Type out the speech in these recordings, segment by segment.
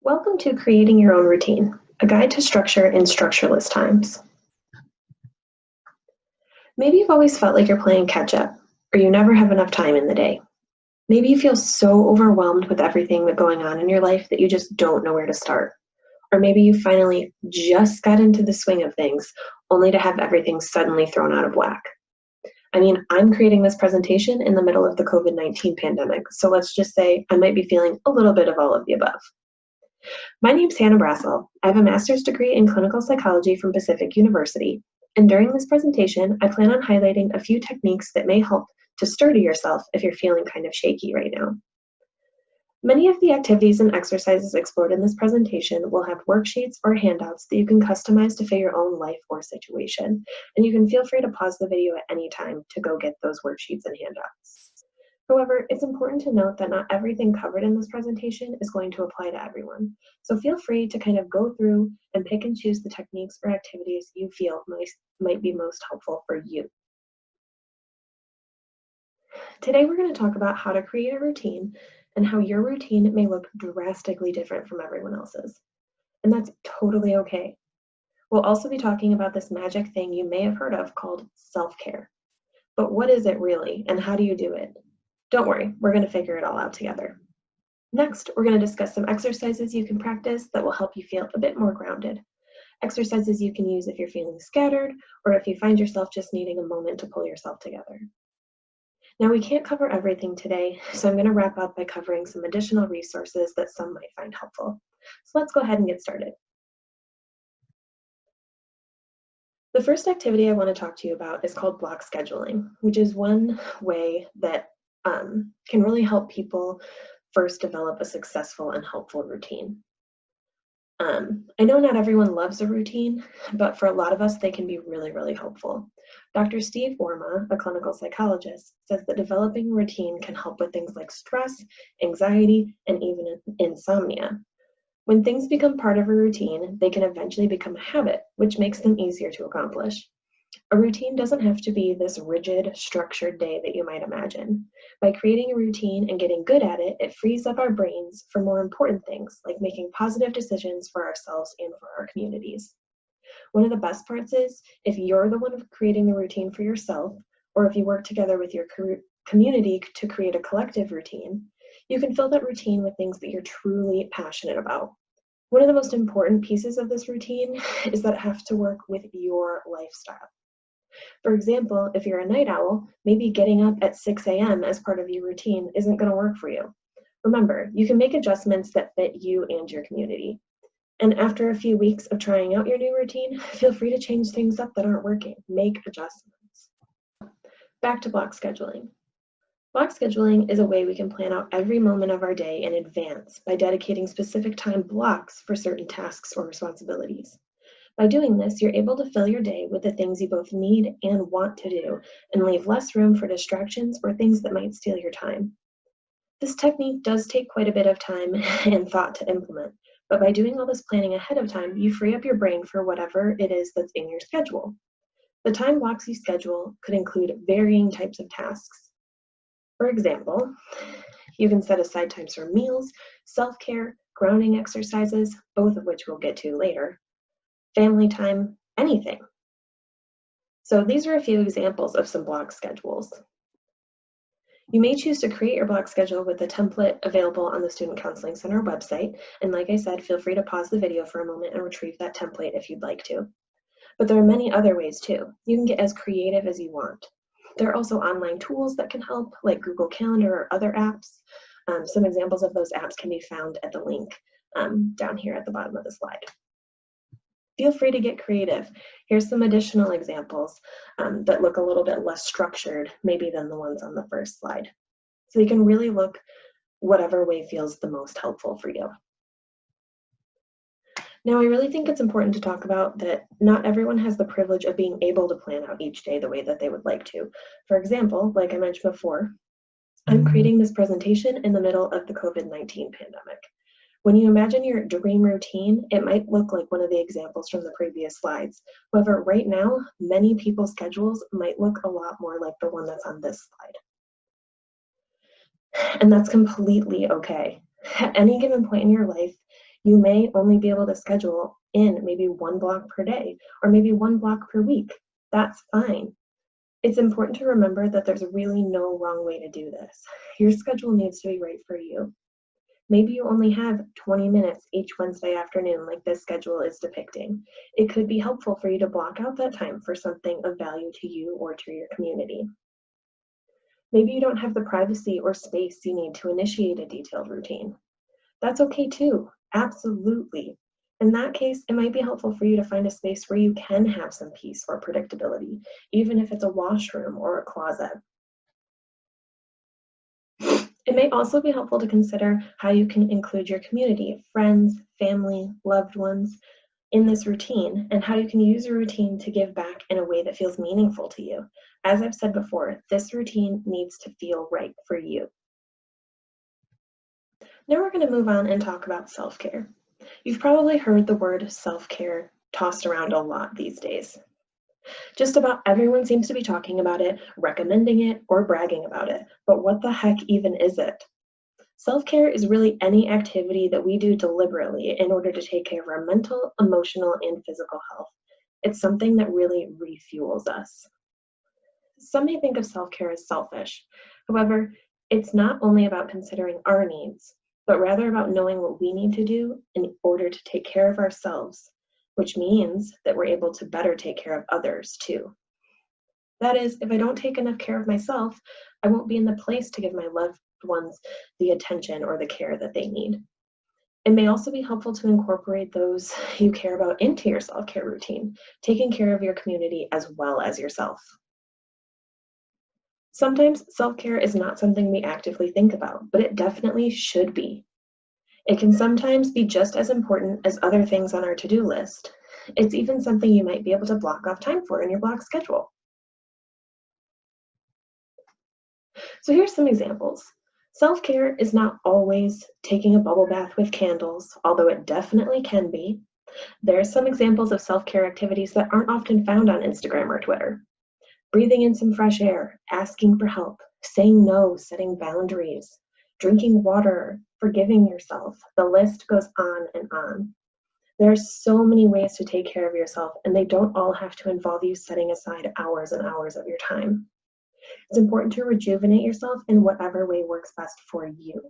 Welcome to Creating Your Own Routine, a guide to structure in structureless times. Maybe you've always felt like you're playing catch up, or you never have enough time in the day. Maybe you feel so overwhelmed with everything that's going on in your life that you just don't know where to start. Or maybe you finally just got into the swing of things, only to have everything suddenly thrown out of whack. I'm creating this presentation in the middle of the COVID-19 pandemic, so let's just say I might be feeling a little bit of all of the above. My name's Hannah Brassel. I have a master's degree in clinical psychology from Pacific University, and during this presentation, I plan on highlighting a few techniques that may help to sturdy yourself if you're feeling kind of shaky right now. Many of the activities and exercises explored in this presentation will have worksheets or handouts that you can customize to fit your own life or situation, and you can feel free to pause the video at any time to go get those worksheets and handouts. However, it's important to note that not everything covered in this presentation is going to apply to everyone. So feel free to kind of go through and pick and choose the techniques or activities you feel might be most helpful for you. Today, we're going to talk about how to create a routine and how your routine may look drastically different from everyone else's. And that's totally okay. We'll also be talking about this magic thing you may have heard of called self-care. But what is it really, and how do you do it? Don't worry, we're going to figure it all out together. Next, we're going to discuss some exercises you can practice that will help you feel a bit more grounded. Exercises you can use if you're feeling scattered or if you find yourself just needing a moment to pull yourself together. Now, we can't cover everything today, so I'm going to wrap up by covering some additional resources that some might find helpful. So let's go ahead and get started. The first activity I want to talk to you about is called block scheduling, which is one way that can really help people first develop a successful and helpful routine. I know not everyone loves a routine, but for a lot of us, they can be really, really helpful. Dr. Steve Worma, a clinical psychologist, says that developing a routine can help with things like stress, anxiety, and even insomnia. When things become part of a routine, they can eventually become a habit, which makes them easier to accomplish. A routine doesn't have to be this rigid, structured day that you might imagine. By creating a routine and getting good at it, it frees up our brains for more important things, like making positive decisions for ourselves and for our communities. One of the best parts is, if you're the one creating the routine for yourself, or if you work together with your community to create a collective routine, you can fill that routine with things that you're truly passionate about. One of the most important pieces of this routine is that it has to work with your lifestyle. For example, if you're a night owl, maybe getting up at 6 a.m. as part of your routine isn't going to work for you. Remember, you can make adjustments that fit you and your community. And after a few weeks of trying out your new routine, feel free to change things up that aren't working. Make adjustments. Back to block scheduling. Block scheduling is a way we can plan out every moment of our day in advance by dedicating specific time blocks for certain tasks or responsibilities. By doing this, you're able to fill your day with the things you both need and want to do, and leave less room for distractions or things that might steal your time. This technique does take quite a bit of time and thought to implement, but by doing all this planning ahead of time, you free up your brain for whatever it is that's in your schedule. The time blocks you schedule could include varying types of tasks. For example, you can set aside times for meals, self-care, grounding exercises, both of which we'll get to later, family time, anything. So these are a few examples of some block schedules. You may choose to create your block schedule with the template available on the Student Counseling Center website. And like I said, feel free to pause the video for a moment and retrieve that template if you'd like to. But there are many other ways too. You can get as creative as you want. There are also online tools that can help, like Google Calendar or other apps. Some examples of those apps can be found at the link down here at the bottom of the slide. Feel free to get creative. Here's some additional examples that look a little bit less structured, maybe than the ones on the first slide. So you can really look whatever way feels the most helpful for you. Now, I really think it's important to talk about that not everyone has the privilege of being able to plan out each day the way that they would like to. For example, like I mentioned before, I'm creating this presentation in the middle of the COVID-19 pandemic. When you imagine your dream routine, it might look like one of the examples from the previous slides. However, right now, many people's schedules might look a lot more like the one that's on this slide. And that's completely okay. At any given point in your life, You may only be able to schedule in maybe 1 block per day or maybe 1 block per week. That's fine. It's important to remember that there's really no wrong way to do this. Your schedule needs to be right for you. Maybe you only have 20 minutes each Wednesday afternoon like this schedule is depicting. It could be helpful for you to block out that time for something of value to you or to your community. Maybe you don't have the privacy or space you need to initiate a detailed routine. That's okay too, absolutely. In that case, it might be helpful for you to find a space where you can have some peace or predictability, even if it's a washroom or a closet. It may also be helpful to consider how you can include your community, friends, family, loved ones in this routine, and how you can use a routine to give back in a way that feels meaningful to you. As I've said before, this routine needs to feel right for you. Now we're going to move on and talk about self-care. You've probably heard the word self-care tossed around a lot these days. Just about everyone seems to be talking about it, recommending it, or bragging about it. But what the heck even is it? Self-care is really any activity that we do deliberately in order to take care of our mental, emotional, and physical health. It's something that really refuels us. Some may think of self-care as selfish. However, it's not only about considering our needs, but rather about knowing what we need to do in order to take care of ourselves, which means that we're able to better take care of others too. That is, if I don't take enough care of myself, I won't be in the place to give my loved ones the attention or the care that they need. It may also be helpful to incorporate those you care about into your self-care routine, taking care of your community as well as yourself. Sometimes self-care is not something we actively think about, but it definitely should be. It can sometimes be just as important as other things on our to-do list. It's even something you might be able to block off time for in your block schedule. So here's some examples. Self-care is not always taking a bubble bath with candles, although it definitely can be. There are some examples of self-care activities that aren't often found on Instagram or Twitter. Breathing in some fresh air, asking for help, saying no, setting boundaries, drinking water, forgiving yourself. The list goes on and on. There are so many ways to take care of yourself, and they don't all have to involve you setting aside hours and hours of your time. It's important to rejuvenate yourself in whatever way works best for you.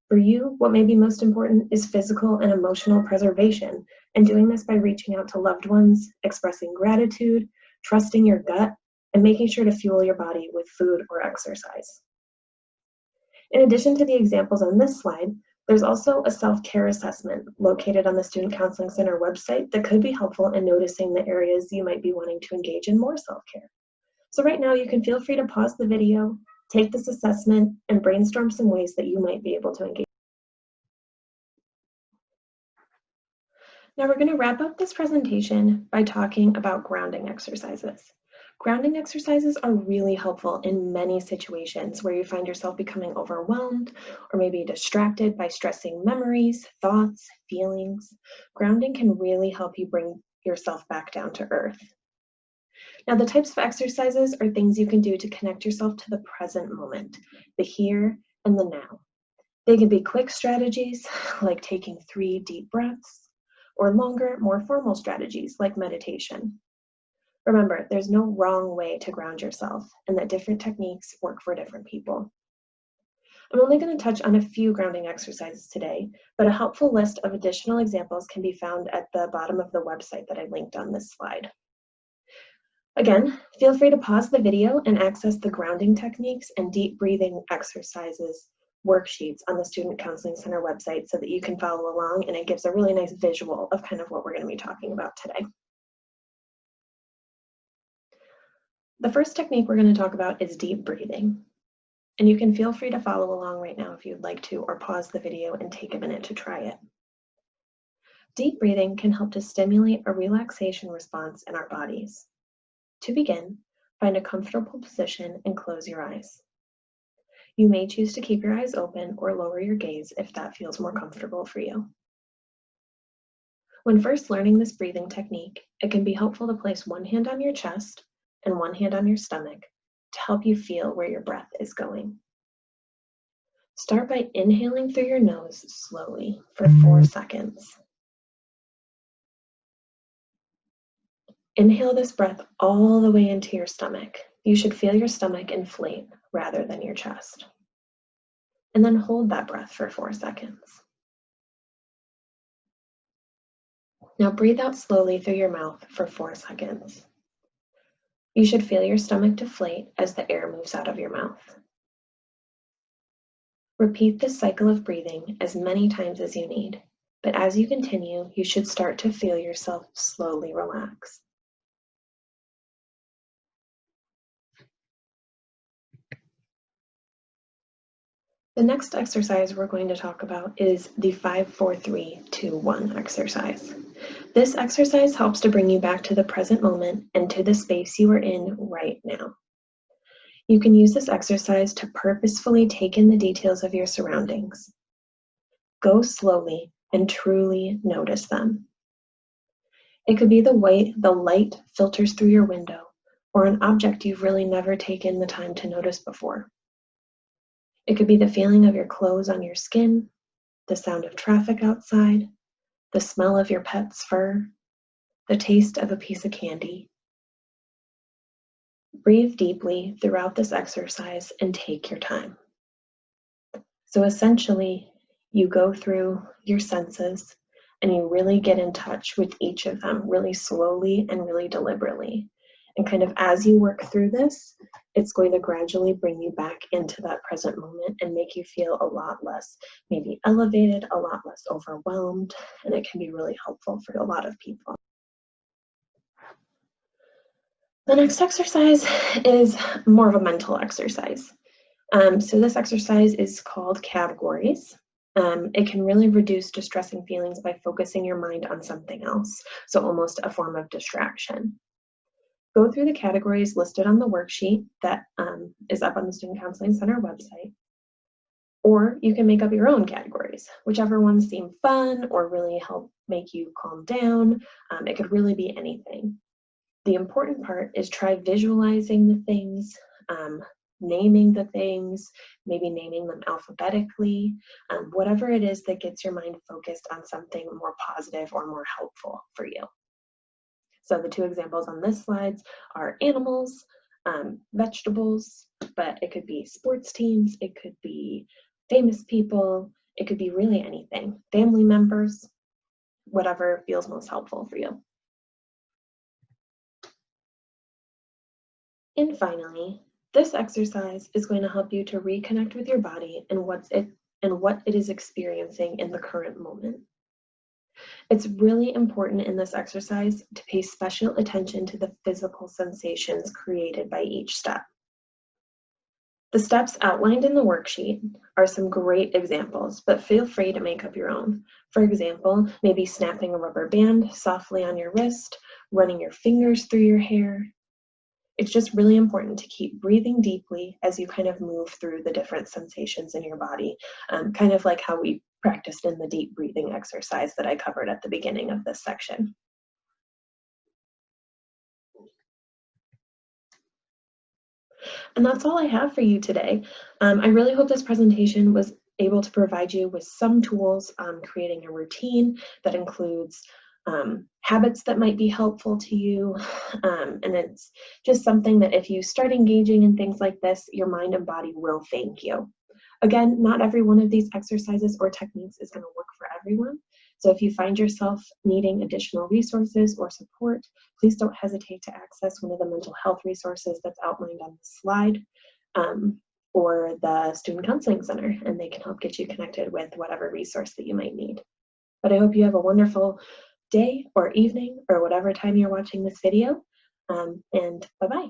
For you, what may be most important is physical and emotional preservation, and doing this by reaching out to loved ones, expressing gratitude, trusting your gut, and making sure to fuel your body with food or exercise. In addition to the examples on this slide, there's also a self-care assessment located on the Student Counseling Center website that could be helpful in noticing the areas you might be wanting to engage in more self-care. So right now you can feel free to pause the video, take this assessment, and brainstorm some ways that you might be able to engage. Now we're going to wrap up this presentation by talking about grounding exercises. Grounding exercises are really helpful in many situations where you find yourself becoming overwhelmed or maybe distracted by stressing memories, thoughts, feelings. Grounding can really help you bring yourself back down to earth. Now, the types of exercises are things you can do to connect yourself to the present moment, the here and the now. They can be quick strategies like taking 3 deep breaths, or longer, more formal strategies like meditation. Remember, there's no wrong way to ground yourself, and that different techniques work for different people. I'm only going to touch on a few grounding exercises today, but a helpful list of additional examples can be found at the bottom of the website that I linked on this slide. Again, feel free to pause the video and access the grounding techniques and deep breathing exercises worksheets on the Student Counseling Center website so that you can follow along, and it gives a really nice visual of kind of what we're going to be talking about today. The first technique we're going to talk about is deep breathing. And you can feel free to follow along right now if you'd like to, or pause the video and take a minute to try it. Deep breathing can help to stimulate a relaxation response in our bodies. To begin, find a comfortable position and close your eyes. You may choose to keep your eyes open or lower your gaze if that feels more comfortable for you. When first learning this breathing technique, it can be helpful to place one hand on your chest and one hand on your stomach to help you feel where your breath is going. Start by inhaling through your nose slowly for 4 seconds. Inhale this breath all the way into your stomach. You should feel your stomach inflate rather than your chest. And then hold that breath for 4 seconds. Now breathe out slowly through your mouth for 4 seconds. You should feel your stomach deflate as the air moves out of your mouth. Repeat this cycle of breathing as many times as you need, but as you continue, you should start to feel yourself slowly relax. The next exercise we're going to talk about is the 5-4-3-2-1 exercise. This exercise helps to bring you back to the present moment and to the space you are in right now. You can use this exercise to purposefully take in the details of your surroundings. Go slowly and truly notice them. It could be the way the light filters through your window, or an object you've really never taken the time to notice before. It could be the feeling of your clothes on your skin, the sound of traffic outside, the smell of your pet's fur, the taste of a piece of candy. Breathe deeply throughout this exercise and take your time. So essentially, you go through your senses and you really get in touch with each of them really slowly and really deliberately. And kind of as you work through this, it's going to gradually bring you back into that present moment and make you feel a lot less maybe elevated, a lot less overwhelmed, and it can be really helpful for a lot of people. The next exercise is more of a mental exercise. So this exercise is called categories. It can really reduce distressing feelings by focusing your mind on something else, so almost a form of distraction. Go through the categories listed on the worksheet that is up on the Student Counseling Center website, or you can make up your own categories, whichever ones seem fun or really help make you calm down. It could really be anything. The important part is try visualizing the things, naming the things, maybe naming them alphabetically, whatever it is that gets your mind focused on something more positive or more helpful for you. So the two examples on this slide are animals, vegetables, but it could be sports teams, it could be famous people, it could be really anything, family members, whatever feels most helpful for you. And finally, this exercise is going to help you to reconnect with your body and what it is experiencing in the current moment. It's really important in this exercise to pay special attention to the physical sensations created by each step. The steps outlined in the worksheet are some great examples, but feel free to make up your own. For example, maybe snapping a rubber band softly on your wrist, running your fingers through your hair. It's just really important to keep breathing deeply as you kind of move through the different sensations in your body, kind of like how we practiced in the deep breathing exercise that I covered at the beginning of this section. And that's all I have for you today. I really hope this presentation was able to provide you with some tools on creating a routine that includes habits that might be helpful to you. And it's just something that if you start engaging in things like this, your mind and body will thank you. Again, not every one of these exercises or techniques is going to work for everyone. So if you find yourself needing additional resources or support, please don't hesitate to access one of the mental health resources that's outlined on the slide, or the Student Counseling Center, and they can help get you connected with whatever resource that you might need. But I hope you have a wonderful day or evening or whatever time you're watching this video, and bye-bye.